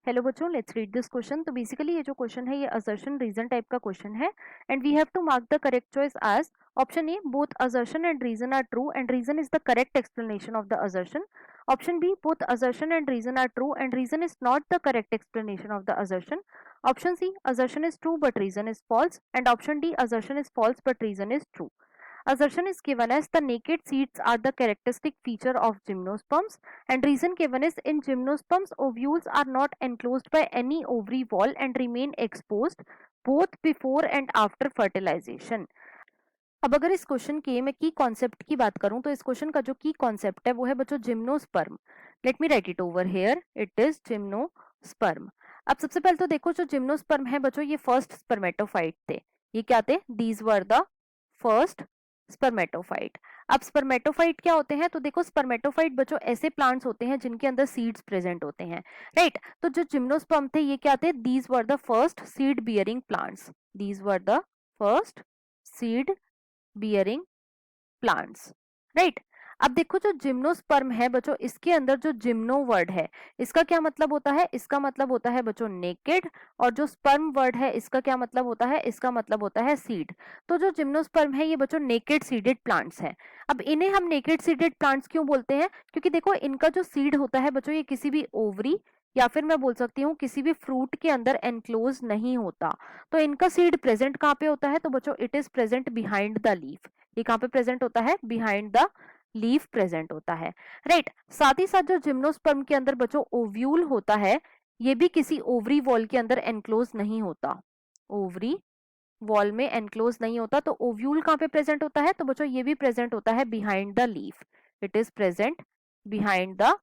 Hello बच्चों, let's read this question. तो basically ये जो क्वेश्चन है ये असर्शन रीजन टाइप का क्वेश्चन है and we have to mark the correct choice as option A both assertion and reason are true and reason is the correct explanation of the assertion. Option B both assertion and reason are true and reason is not the correct explanation of the assertion. Option C assertion is true but reason is false and option D assertion is false but reason is true. Assertion is given as the naked seeds are the characteristic feature of gymnosperms and reason given is in gymnosperms ovules are not enclosed by any ovary wall and remain exposed both before and after fertilization. अब अगर इस question के मैं की concept की बात करूं तो इस क्वेश्चन का जो की कॉन्सेप्ट है वो है बच्चों gymnosperm. Let me right it over here, it is gymnosperm. अब सबसे पहले तो देखो जो जिम्नोस्पर्म है बच्चों ये फर्स्ट स्पर्मेटोफाइट थे। ये क्या थे? These were the first spermatophyte. अब स्पर्मेटोफाइट क्या होते हैं? तो देखो स्पर्मेटोफाइट बच्चों ऐसे प्लांट्स होते हैं जिनके अंदर सीड्स प्रेजेंट होते हैं, राइट? तो जो जिम्नोस्पर्म थे ये क्या थे? These were the first seed bearing plants. These were the first seed bearing plants, right? अब देखो जो जिम्नोस्पर्म है बच्चों इसके अंदर जो जिम्नो वर्ड है इसका क्या मतलब होता है? इसका मतलब होता है बच्चों नेकेड। और जो स्पर्म वर्ड है इसका क्या मतलब होता है? इसका मतलब होता है सीड। तो जो जिम्नोस्पर्म है ये बच्चों नेकेड सीडेड प्लांट्स हैं। अब इन्हें हम नेकेड सीडेड प्लांट्स क्यों बोलते हैं? क्योंकि देखो इनका जो सीड होता है बच्चों ये किसी भी ओवरी या फिर मैं बोल सकती हूँ किसी भी फ्रूट के अंदर एनक्लोज नहीं होता। तो इनका सीड प्रेजेंट कहाँ पे होता है? तो बच्चों it is present behind the leaf. ये कहाँ पे प्रेजेंट होता है? बिहाइंड द लीफ प्रेजेंट होता है, राइट? साथ ही साथ जो जिम्नोस्पर्म के अंदर बच्चों ओव्यूल होता है ये भी किसी ओवरी वॉल के अंदर एनक्लोज नहीं होता। ओवरी वॉल में एनक्लोज नहीं होता। तो ओव्यूल कहाँ पे प्रेजेंट होता है? तो बच्चों ये भी प्रेजेंट होता है behind the leaf. It is present behind the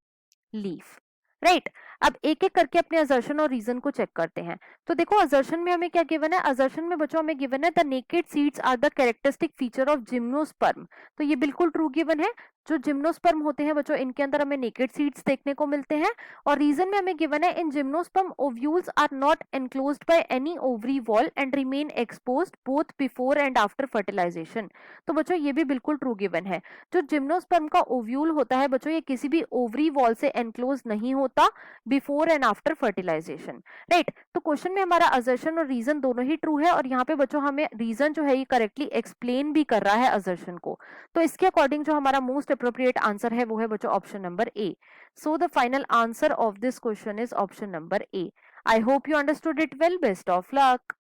leaf, right? अब एक एक करके अपने असर्शन और रीजन को चेक करते हैं। तो देखो असर्शन में हमें क्या गिवन है? असर्शन में बच्चों हमें गिवन है the naked seeds are the characteristic feature of gymnosperm. तो ये बिल्कुल ट्रू गिवन है। जो जिम्नोस्पर्म होते हैं बच्चों इनके अंदर हमें नेकेड सीड्स देखने को मिलते हैं। और रीजन में हमें गिवन है in gymnosperm ovules are not enclosed by any ovary wall and remain exposed both before and after fertilization. तो बच्चों ये भी बिल्कुल ट्रू गिवन है। जो जिम्नोस्पर्म का ओव्यूल होता है बच्चों ये किसी भी ओवरी वॉल से एनक्लोज नहीं होता before and after fertilization, right? तो क्वेश्चन में हमारा असर्शन और रीजन दोनों ही ट्रू है और यहाँ पे बच्चों हमें रीजन जो है ये करेक्टली एक्सप्लेन भी कर रहा है असर्शन को। तो इसके अकॉर्डिंग जो हमारा मोस्ट अप्रोप्रिएट आंसर है वो है बच्चों option number A. So the final answer of this question is option number A. I hope you understood it well. Best of luck.